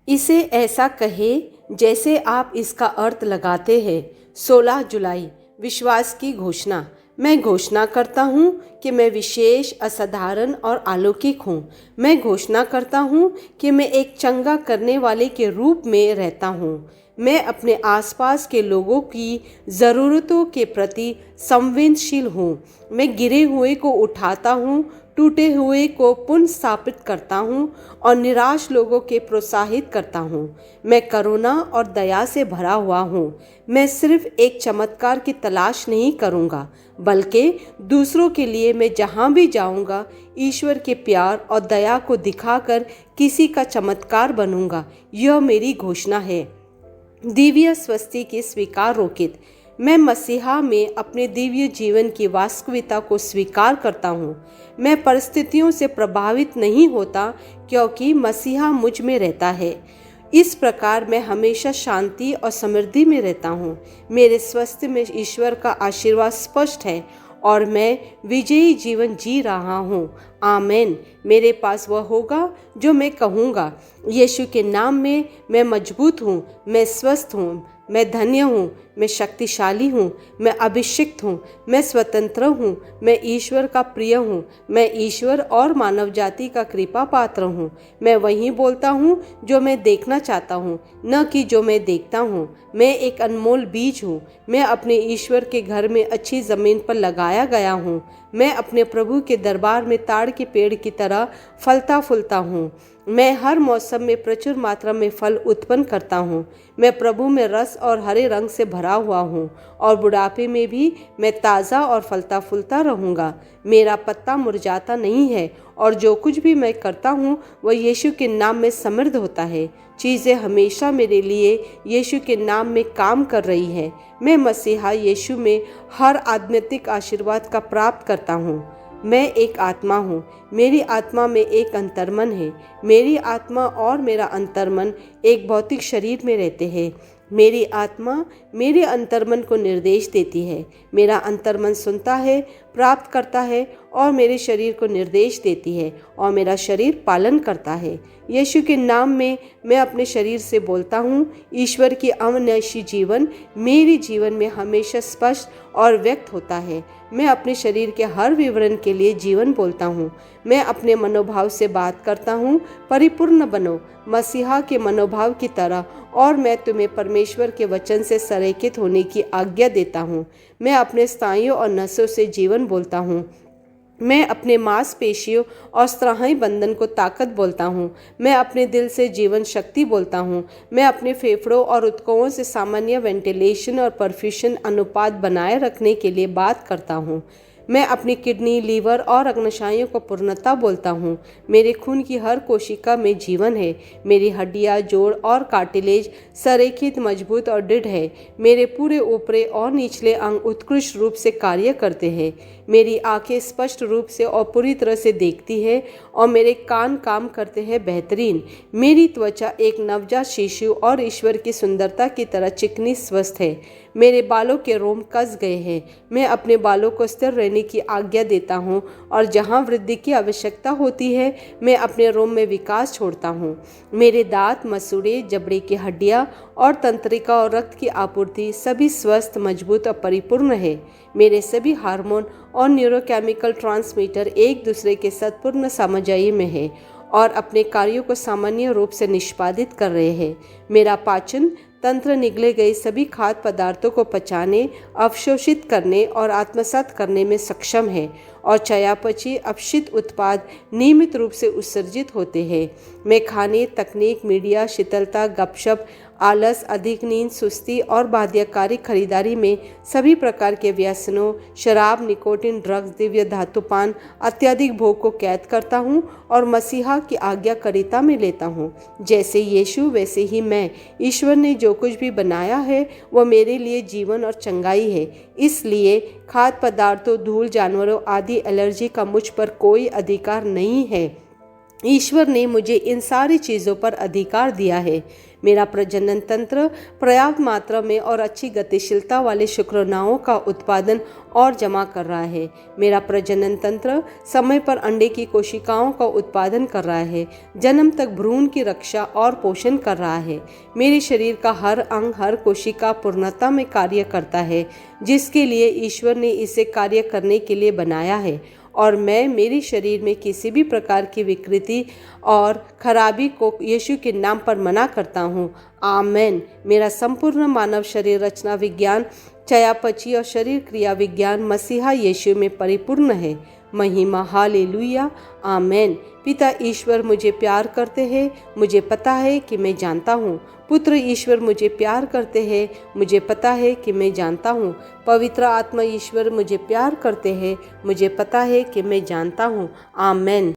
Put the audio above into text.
इसे ऐसा कहे जैसे आप इसका अर्थ लगाते हैं। 16 जुलाई, विश्वास की घोषणा। मैं घोषणा करता हूँ कि मैं विशेष, असाधारण और अलौकिक हूँ। मैं घोषणा करता हूँ कि मैं एक चंगा करने वाले के रूप में रहता हूँ। मैं अपने आसपास के लोगों की ज़रूरतों के प्रति संवेदनशील हूँ। मैं गिरे हुए को उठाता हूँ, टूटे हुए को पुनर्स्थापित करता हूँ और निराश लोगों के प्रोत्साहित करता हूँ। मैं करुणा और दया से भरा हुआ हूँ। मैं सिर्फ एक चमत्कार की तलाश नहीं करूँगा, बल्कि दूसरों के लिए मैं जहाँ भी जाऊँगा ईश्वर के प्यार और दया को दिखाकर किसी का चमत्कार बनूँगा। यह मेरी घोषणा है। दिव्य स्वस्ति की स्वीकार रोकित। मैं मसीहा में अपने दिव्य जीवन की वास्तविकता को स्वीकार करता हूँ। मैं परिस्थितियों से प्रभावित नहीं होता क्योंकि मसीहा मुझ में रहता है। इस प्रकार मैं हमेशा शांति और समृद्धि में रहता हूँ। मेरे स्वास्थ्य में ईश्वर का आशीर्वाद स्पष्ट है और मैं विजयी जीवन जी रहा हूँ। आमेन। मेरे पास वह होगा जो मैं कहूँगा। यीशु के नाम में मैं मजबूत हूँ, मैं स्वस्थ हूँ, मैं धन्य हूँ, मैं शक्तिशाली हूँ, मैं अभिषिक्त हूँ, मैं स्वतंत्र हूँ, मैं ईश्वर का प्रिय हूँ, मैं ईश्वर और मानव जाति का कृपा पात्र हूँ। मैं वही बोलता हूँ जो मैं देखना चाहता हूँ, न कि जो मैं देखता हूँ। मैं एक अनमोल बीज हूँ। मैं अपने ईश्वर के घर में अच्छी ज़मीन पर लगाया गया हूँ। मैं अपने प्रभु के दरबार में ताड़ के पेड़ की तरह फलता फूलता हूँ। मैं हर मौसम में प्रचुर मात्रा में फल उत्पन्न करता हूँ। मैं प्रभु में रस और हरे रंग से भरा हुआ हूँ और बुढ़ापे में भी मैं ताज़ा और फलता फूलता रहूँगा। मेरा पत्ता मुरझाता नहीं है और जो कुछ भी मैं करता हूँ वह यीशु के नाम में समृद्ध होता है। चीज़ें हमेशा मेरे लिए यीशु के नाम में काम कर रही है। मैं मसीहा यीशु में हर आध्यात्मिक आशीर्वाद का प्राप्त करता हूँ। मैं एक आत्मा हूँ। मेरी आत्मा में एक अंतर्मन है। मेरी आत्मा और मेरा अंतर्मन एक भौतिक शरीर में रहते हैं। मेरी आत्मा मेरे अंतर्मन को निर्देश देती है। मेरा अंतर्मन सुनता है, प्राप्त करता है और मेरे शरीर को निर्देश देती है और मेरा शरीर पालन करता है। यीशु के नाम में मैं अपने शरीर से बोलता हूँ, ईश्वर की अविनाशी जीवन मेरे जीवन में हमेशा स्पष्ट और व्यक्त होता है। मैं अपने शरीर के हर विवरण के लिए जीवन बोलता हूँ। मैं अपने मनोभाव से बात करता हूँ, परिपूर्ण बनो मसीहा के मनोभाव की तरह, और मैं तुम्हें परमेश्वर के वचन से संरेखित होने की आज्ञा देता हूँ। मैं अपने स्नायुओं और नसों से जीवन बोलता हूँ। मैं अपने मांसपेशियों और स्त्राही बंधन को ताकत बोलता हूँ। मैं अपने दिल से जीवन शक्ति बोलता हूँ। मैं अपने फेफड़ों और ऊतकों से सामान्य वेंटिलेशन और परफ्यूशन अनुपात बनाए रखने के लिए बात करता हूँ। मैं अपनी किडनी, लीवर और अग्नाशयों को पूर्णता बोलता हूँ। मेरे खून की हर कोशिका में जीवन है। मेरी हड्डियाँ, जोड़ और कार्टिलेज संरेखित, मजबूत और दृढ़ है। मेरे पूरे ऊपरी और निचले अंग उत्कृष्ट रूप से कार्य करते हैं। मेरी आंखें स्पष्ट रूप से और पूरी तरह से देखती है और मेरे कान काम करते हैं बेहतरीन। मेरी त्वचा एक नवजात शिशु और ईश्वर की सुंदरता की तरह चिकनी स्वस्थ है। मेरे बालों के रोम कस गए हैं। मैं अपने बालों को स्थिर रहने की आज्ञा देता हूँ और जहाँ वृद्धि की आवश्यकता होती है मैं अपने रोम में विकास छोड़ता हूँ। मेरे दांत, मसूड़े, जबड़े की हड्डियाँ और तंत्रिका और रक्त की आपूर्ति सभी स्वस्थ, मजबूत और परिपूर्ण है। मेरे सभी हार्मोन और न्यूरोकेमिकल ट्रांसमीटर एक दूसरे के साथ पूर्ण सामंजस्य में है और अपने कार्यों को सामान्य रूप से निष्पादित कर रहे हैं। मेरा पाचन तंत्र निगले गए सभी खाद्य पदार्थों को पचाने, अवशोषित करने और आत्मसात करने में सक्षम है और चयापचय अपशिष्ट उत्पाद नियमित रूप से उत्सर्जित होते हैं। मैं खाने, तकनीक, मीडिया, शीतलता, गपशप, आलस, अधिक नींद, सुस्ती और बाध्यकारी खरीदारी में सभी प्रकार के व्यसनों, शराब, निकोटिन, ड्रग्स, दिव्य धातुपान, अत्यधिक भोग को कैद करता हूँ और मसीहा की आज्ञाकारिता में लेता हूँ। जैसे यीशु वैसे ही मैं। ईश्वर ने जो कुछ भी बनाया है वह मेरे लिए जीवन और चंगाई है। इसलिए खाद्य पदार्थों, धूल, जानवरों आदि एलर्जी का मुझ पर कोई अधिकार नहीं है। ईश्वर ने मुझे इन सारी चीज़ों पर अधिकार दिया है। मेरा प्रजनन तंत्र पर्याप्त मात्रा में और अच्छी गतिशीलता वाले शुक्राणुओं का उत्पादन और जमा कर रहा है। मेरा प्रजनन तंत्र समय पर अंडे की कोशिकाओं का उत्पादन कर रहा है, जन्म तक भ्रूण की रक्षा और पोषण कर रहा है। मेरे शरीर का हर अंग, हर कोशिका पूर्णता में कार्य करता है, जिसके लिए ईश्वर ने इसे कार्य करने के लिए बनाया है। और मैं मेरे शरीर में किसी भी प्रकार की विकृति और खराबी को यीशु के नाम पर मना करता हूँ। आमेन। मेरा संपूर्ण मानव शरीर रचना विज्ञान, चयापचय और शरीर क्रिया विज्ञान मसीहा यीशु में परिपूर्ण है। महिमा, हालेलुया, आमेन। पिता ईश्वर मुझे प्यार करते हैं, मुझे पता है कि मैं जानता हूँ। पुत्र ईश्वर मुझे प्यार करते हैं, मुझे पता है कि मैं जानता हूँ। पवित्र आत्मा ईश्वर मुझे प्यार करते हैं, मुझे पता है कि मैं जानता हूँ। आमेन।